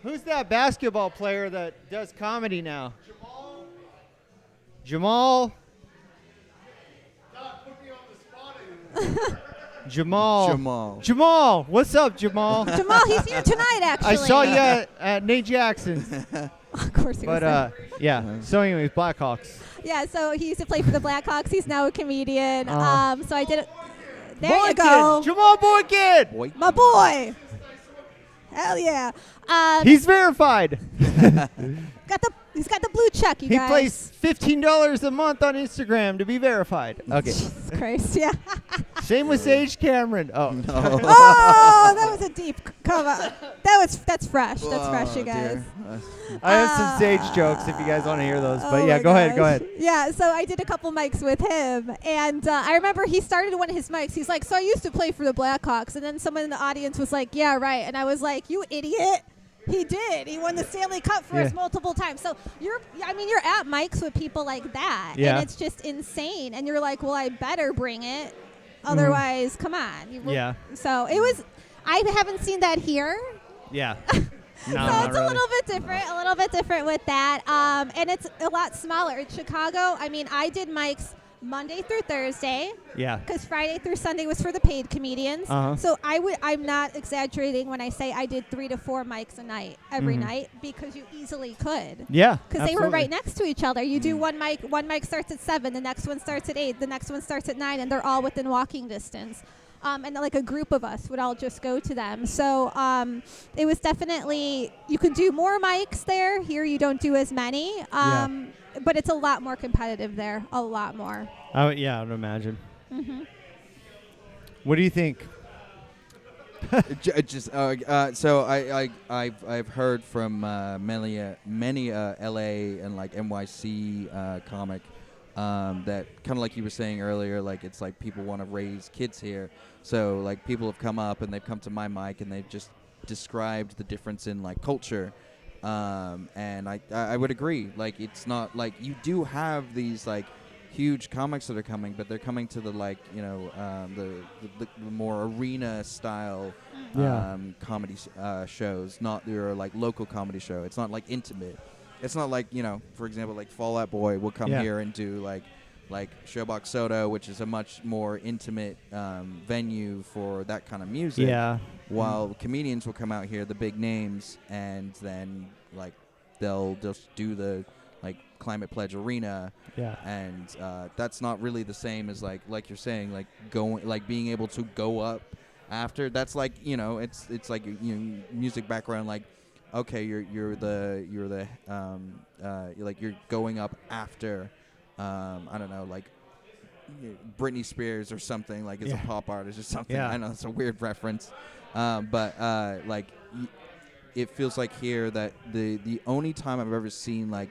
who's that basketball player that does comedy now? Jamal. Put me on the spot. Jamal, what's up, Jamal? Jamal, he's here tonight, actually. I saw you at Nate Jackson's. Of course he was there. Yeah. So anyways, Blackhawks. Yeah, so he used to play for the Blackhawks. He's now a comedian. So I did it. There Boy you go. Kid. Jamal Boy. My boy. Hell yeah. He's verified. He's got the blue check, you guys. He plays $15 a month on Instagram to be verified. Okay. Jesus Christ, yeah. Same with Sage Cameron. Oh. No. Oh, that was a deep cover. That's fresh. That's fresh, you guys. I have some Sage jokes if you guys want to hear those. But yeah, go ahead. Yeah, so I did a couple mics with him. And I remember he started one of his mics. He's like, so I used to play for the Blackhawks. And then someone in the audience was like, yeah, right. And I was like, you idiot. He did. He won the Stanley Cup for us multiple times. So you're at mics with people like that, and it's just insane. And you're like, well, I better bring it, otherwise, come on. So it was. I haven't seen that here. Yeah. So it's a little bit different with that. And it's a lot smaller. In Chicago, I did mics Monday through Thursday. Yeah. Because Friday through Sunday was for the paid comedians. So I'm not exaggerating when I say I did 3 to 4 mics a night every night, because you easily could. Yeah. Because they were right next to each other. You do one mic starts at 7, the next one starts at 8, the next one starts at 9, and they're all within walking distance. And like a group of us would all just go to them. So it was definitely, you could do more mics there. Here you don't do as many. But it's a lot more competitive there. A lot more. Oh yeah, I would imagine. What do you think? So I've heard from many LA and like NYC comic that kind of like you were saying earlier, like it's like people want to raise kids here. So like people have come up and they've come to my mic and they've just described the difference in like culture. And I would agree. Like it's not like you do have these like huge comics that are coming, but they're coming to the like the more arena style comedy shows, not your like local comedy show. It's not like intimate. It's not like for example, like Fall Out Boy will come here and do like Showbox Soda, which is a much more intimate venue for that kind of music. Yeah. While comedians will come out here, the big names, and then like they'll just do the like Climate Pledge Arena. Yeah. And that's not really the same as like you're saying, like going like being able to go up after. That's like it's like music background, like okay, you're like you're going up after. I don't know, like Britney Spears or something, like it's a pop artist or something. I know it's a weird reference, but like it feels like here that the only time I've ever seen like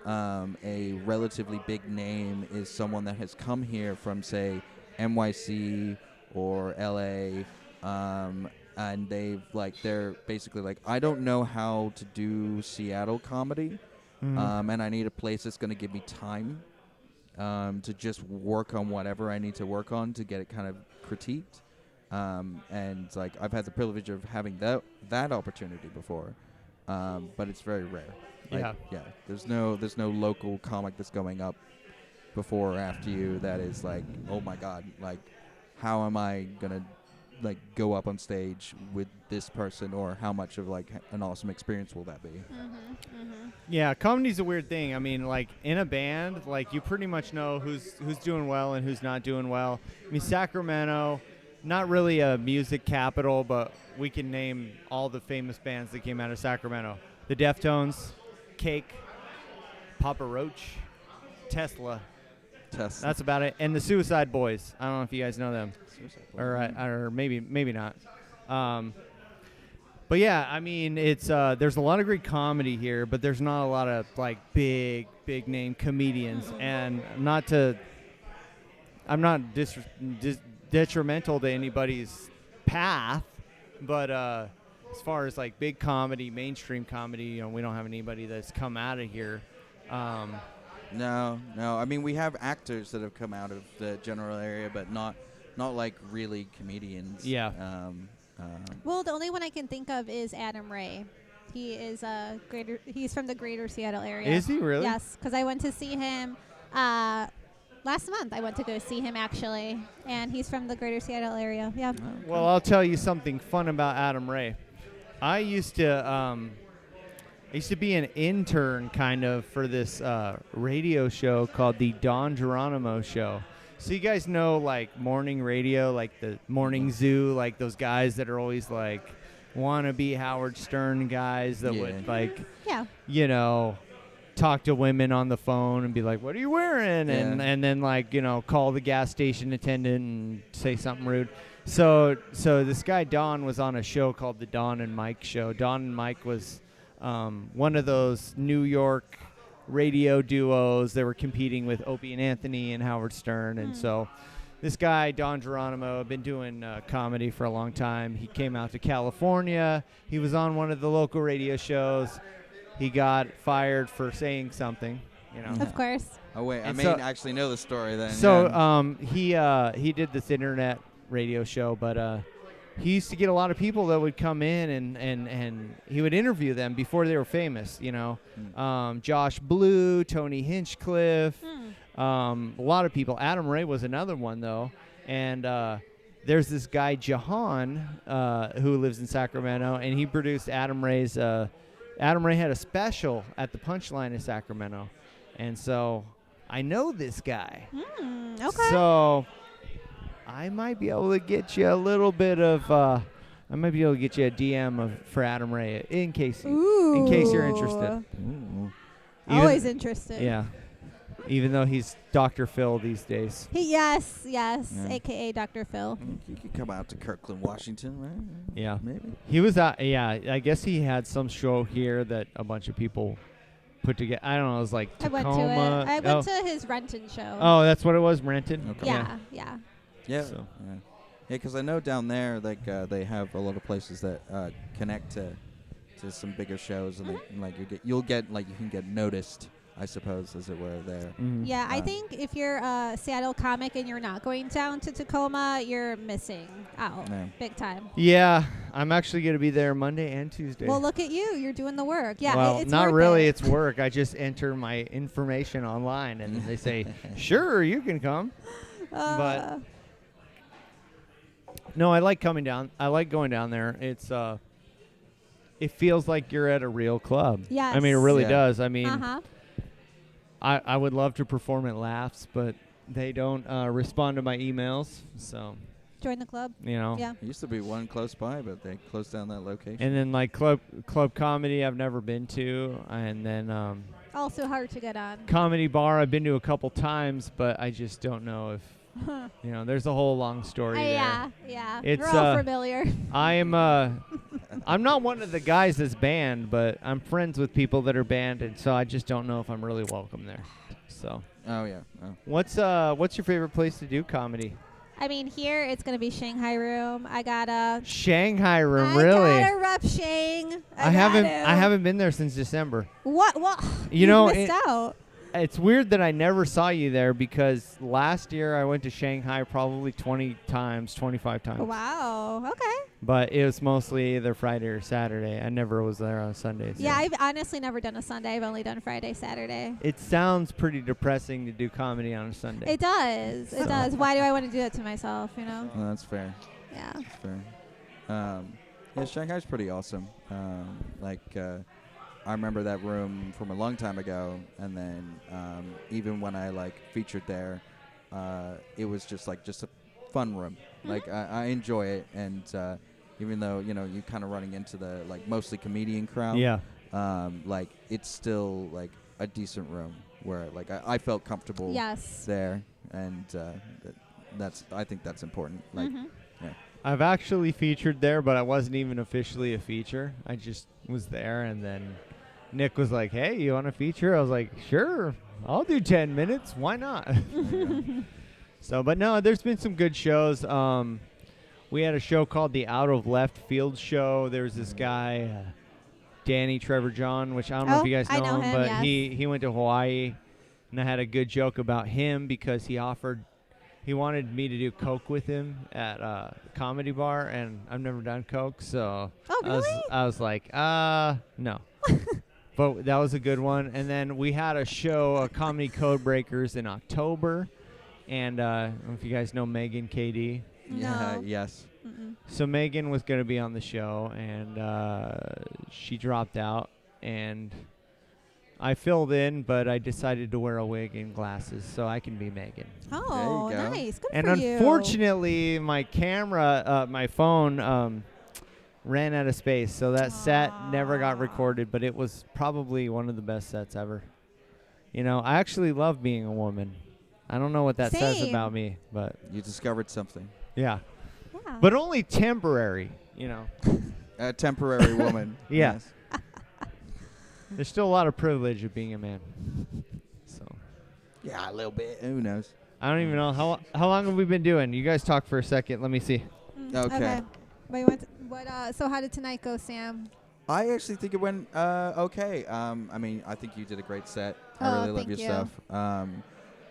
a relatively big name is someone that has come here from say NYC or LA, and they're basically like, I don't know how to do Seattle comedy, and I need a place that's going to give me time to just work on whatever I need to work on to get it kind of critiqued. And like I've had the privilege of having that opportunity before, but it's very rare. Like, there's no local comic that's going up before or after you that is like, oh my god, like how am I gonna like go up on stage with this person, or how much of like an awesome experience will that be? Yeah, comedy's a weird thing. I mean, like in a band, like you pretty much know who's doing well and who's not doing well. I mean, Sacramento, not really a music capital, but we can name all the famous bands that came out of Sacramento: the Deftones, Cake, Papa Roach, Tesla. That's about it. And the Suicide Boys. I don't know if you guys know them, or maybe not. But yeah, I mean, it's there's a lot of great comedy here, but there's not a lot of like big name comedians, and I'm not detrimental to anybody's path, but as far as like big comedy, mainstream comedy, you know, we don't have anybody that's come out of here. No. I mean, we have actors that have come out of the general area, but not like really comedians. Yeah. Well, the only one I can think of is Adam Ray. He is he's from the greater Seattle area. Is he really? Yes, because I went to see him last month. I went to go see him actually, and he's from the greater Seattle area. Yeah. Well, I'll tell you something fun about Adam Ray. I used to be an intern kind of for this radio show called the Don Geronimo Show. So you guys know like morning radio, like the Morning Zoo, like those guys that are always like wannabe Howard Stern guys that would like, you know, talk to women on the phone and be like, "What are you wearing?" And then like, you know, call the gas station attendant and say something rude. So this guy Don was on a show called the Don and Mike Show. Don and Mike was one of those New York radio duos. They were competing with Opie and Anthony and Howard Stern. And so this guy, Don Geronimo, had been doing comedy for a long time. He came out to California. He was on one of the local radio shows. He got fired for saying something, you know. Of course. Oh, wait. And I may actually know the story then. So he did this internet radio show, but he used to get a lot of people that would come in and he would interview them before they were famous, you know. Josh Blue, Tony Hinchcliffe, a lot of people. Adam Ray was another one, though. And there's this guy, Jahan, who lives in Sacramento, and he produced Adam Ray's Adam Ray had a special at the Punchline in Sacramento. And so I know this guy. Okay. So I might be able to get you a little bit of I might be able to get you a DM for Adam Ray in case you're interested. Always interested. Yeah. Even though he's Dr. Phil these days. Yes, a.k.a. Dr. Phil. You could come out to Kirkland, Washington, right? Yeah. Maybe. He was I guess he had some show here that a bunch of people put together. I don't know, it was like Tacoma. I went to his Renton show. Oh, that's what it was, Renton? Okay. Yeah. Yeah. So. Yeah, because I know down there, like they have a lot of places that connect to some bigger shows, and you can get noticed, I suppose, as it were, there. Yeah, I think if you're a Seattle comic and you're not going down to Tacoma, you're missing out big time. Yeah, I'm actually going to be there Monday and Tuesday. Well, look at you. You're doing the work. Yeah, well, it's not worth really. it. It's work. I just enter my information online, and they say, sure, you can come. But no, I like coming down. I like going down there. It's it feels like you're at a real club. Yes. I mean, it really does. I mean, I would love to perform at Laughs, but they don't respond to my emails. So join the club. You know. Yeah. There used to be one close by, but they closed down that location. And then like club comedy, I've never been to, and then also hard to get on. Comedy Bar, I've been to a couple times, but I just don't know if. You know, there's a whole long story there. Yeah. It's, we're all familiar. I'm not one of the guys that's banned, but I'm friends with people that are banned, and so I just don't know if I'm really welcome there. So. Oh yeah. Oh. What's your favorite place to do comedy? I mean, here it's gonna be Shanghai Room. I gotta. Shanghai Room, really? I gotta rep Shang. I haven't been there since December. What? Well, you know, missed out. It's weird that I never saw you there because last year I went to Shanghai probably 20 times, 25 times. Wow. Okay. But it was mostly either Friday or Saturday. I never was there on Sundays. Yeah, I've honestly never done a Sunday. I've only done Friday, Saturday. It sounds pretty depressing to do comedy on a Sunday. It does. It does. Why do I want to do that to myself, you know? Well, that's fair. Yeah. That's fair. Yeah, Shanghai's pretty awesome. I remember that room from a long time ago, and then even when I featured there, it was just a fun room. Like I enjoy it, and even though you're kind of running into the mostly comedian crowd, it's still a decent room where I felt comfortable there, and I think that's important. Yeah. I've actually featured there, but I wasn't even officially a feature. I just was there, and then Nick was like, "Hey, you want a feature?" I was like, "Sure, I'll do 10 minutes. Why not?" So, but no, there's been some good shows. We had a show called the Out of Left Field Show. There's this guy, Danny Trevor John, which I don't know if you guys know him, but yes. he went to Hawaii, and I had a good joke about him because he wanted me to do coke with him at a comedy bar, and I've never done coke, so Oh, really? I was like, no. But that was a good one. And then we had a show, Comedy Code Breakers, in October, and I don't know if you guys know Megan KD. Yeah. No. Yes. Mm-mm. So Megan was going to be on the show, and she dropped out, and I filled in, but I decided to wear a wig and glasses so I can be Megan. Oh, go. nice. Good And for you. unfortunately, my camera, my phone, ran out of space, so that set never got recorded, but it was probably one of the best sets ever. You know, I actually love being a woman. I don't know what that says Same. about me, but You discovered something. yeah. Yeah. But only temporary, you know. A temporary woman. Yeah. Yes. There's still a lot of privilege of being a man. So Yeah, a little bit. Who knows? I don't even know how long have we been doing. You guys talk for a second. Let me see. Okay. But so how did tonight go, Sam? I actually think it went okay. I mean, I think you did a great set. I Oh, really love thank your you. stuff.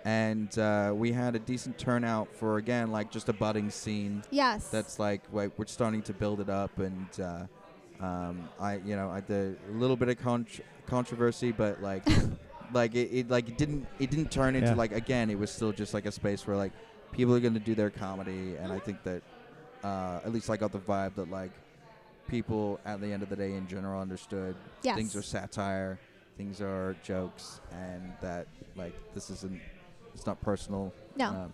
And we had a decent turnout for, again, like just a budding scene. Yes. That's like we're starting to build it up, and I did a little bit of controversy, but like it didn't turn into like, again, it was still just like a space where like people are going to do their comedy, and I think that at least I got the vibe that like people at the end of the day in general understood Yes. things are satire, things are jokes, and that like it's not personal. No.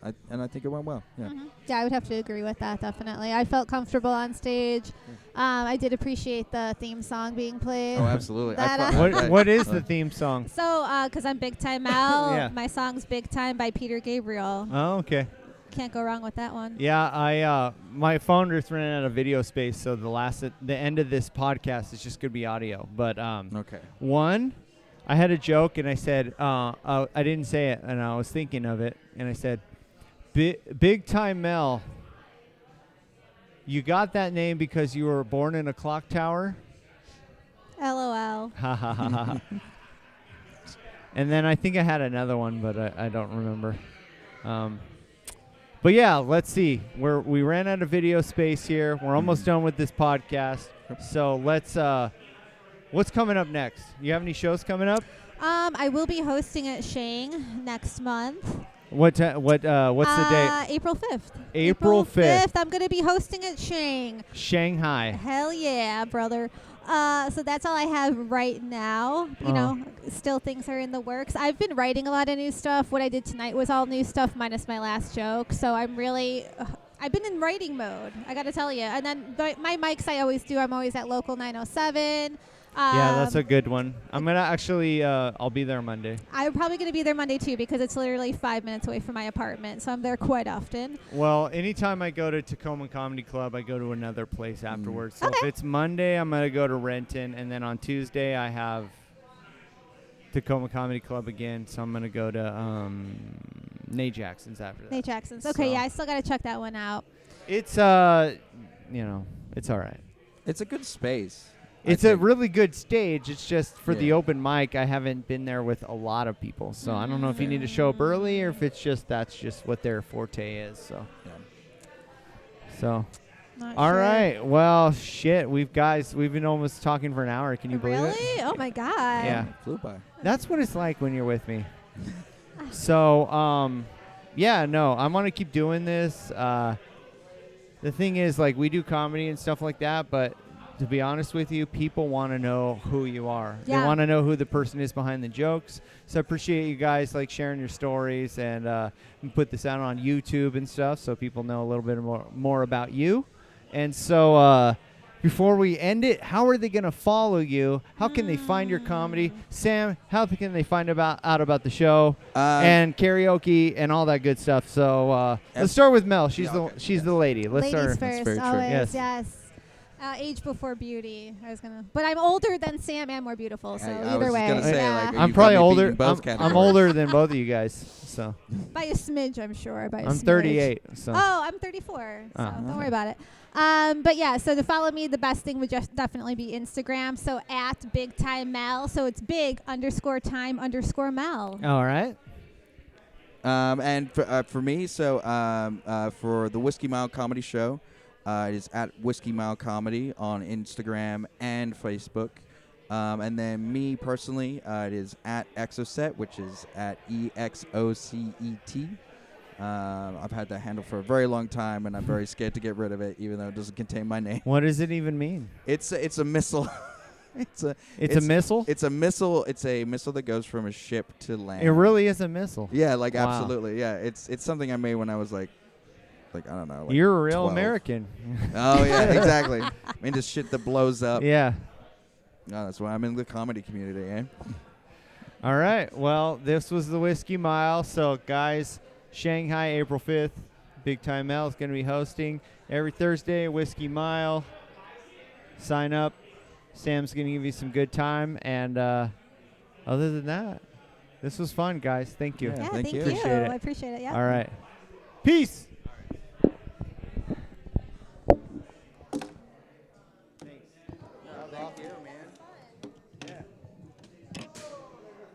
I think it went well. Yeah. Mhm. Yeah, I would have to agree with that, definitely. I felt comfortable on stage. I did appreciate the theme song being played. Oh, absolutely. That, What is the theme song? So, because I'm Big Time Mel, Yeah. my song's Big Time by Peter Gabriel. Oh, okay. Can't go wrong with that one. Yeah, I my phone just ran out of video space, so the end of this podcast is just gonna be audio. But Okay. one, I had a joke and I said I didn't say it, and I was thinking of it, and I said, Big Time Mel, you got that name because you were born in a clock tower? LOL. Ha ha ha ha. And then I think I had another one, but I don't remember. But yeah, let's see. We ran out of video space here. We're almost done with this podcast. So let's. What's coming up next? You have any shows coming up? I will be hosting at Shang next month. What's the date? April 5th. April 5th. I'm going to be hosting at Shang. Shanghai. Hell yeah, brother. So that's all I have right now. You know, still things are in the works. I've been writing a lot of new stuff. What I did tonight was all new stuff minus my last joke. So I'm really, I've been in writing mode, I got to tell you. And then my mics I always do. I'm always at Local 907. Yeah, that's a good one. I'm going to actually, I'll be there Monday. I'm probably going to be there Monday, too, because it's literally 5 minutes away from my apartment. So I'm there quite often. Well, anytime I go to Tacoma Comedy Club, I go to another place afterwards. So if it's Monday, I'm going to go to Renton. And then on Tuesday, I have Tacoma Comedy Club again. So I'm going to go to Nate Jackson's after that. Nate Jackson's. Okay, So- yeah, I still got to check that one out. It's, it's all right. It's a good space. It's a really good stage. It's just for the Yeah. open mic, I haven't been there with a lot of people. So I don't know if you need to show up early or if it's just that's just what their forte is. So, Not all sure. right. Well, shit. We've been almost talking for an hour. Can you believe it? Really? Oh, my God. Yeah. Flew by. That's what it's like when you're with me. So, yeah, no, I'm going to keep doing this. The thing is, like, we do comedy and stuff like that, but to be honest with you, people want to know who you are. Yeah. They want to know who the person is behind the jokes. So I appreciate you guys, like, sharing your stories and put this out on YouTube and stuff so people know a little bit more about you. And so before we end it, how are they going to follow you? How can they find your comedy? Sam, how can they find out about the show and karaoke and all that good stuff? So let's start with Mel. She's the lady. Let's Ladies start. first, very true. always. Yes. Age before beauty. But I'm older than Sam and more beautiful. So I either was way, gonna say, yeah. like, I'm you probably got me older. beating both I'm categories. older than both of you guys. So By a smidge, I'm sure. By a I'm smidge. 38. So Oh, I'm 34. So Oh. don't worry about it. But yeah, so to follow me, the best thing would just definitely be Instagram. So at Big Time Mel. So it's big_time_Mel. all right. And for me, so for the Whiskey Mile Comedy Show, it is at Whiskey Mile Comedy on Instagram and Facebook. And then me personally, it is at Exocet, which is at EXOCET. I've had that handle for a very long time, and I'm very scared to get rid of it, even though it doesn't contain my name. What does it even mean? It's a missile. It's a missile? It's a missile. It's a missile that goes from a ship to land. It really is a missile. Yeah, like Wow. absolutely. Yeah, it's something I made when I was like I don't know. Like You're a real 12. American. Oh yeah, exactly. I mean, just shit that blows up. Yeah. No, that's why I'm in the comedy community, eh? All right. Well, this was the Whiskey Mile. So, guys, Shanghai, April 5th. Big Time Mel is going to be hosting every Thursday, Whiskey Mile. Sign up. Sam's going to give you some good time. And other than that, this was fun, guys. Thank you. Yeah. Yeah, Thank thank you. you. Appreciate it. I appreciate it. Yeah. All right. Peace.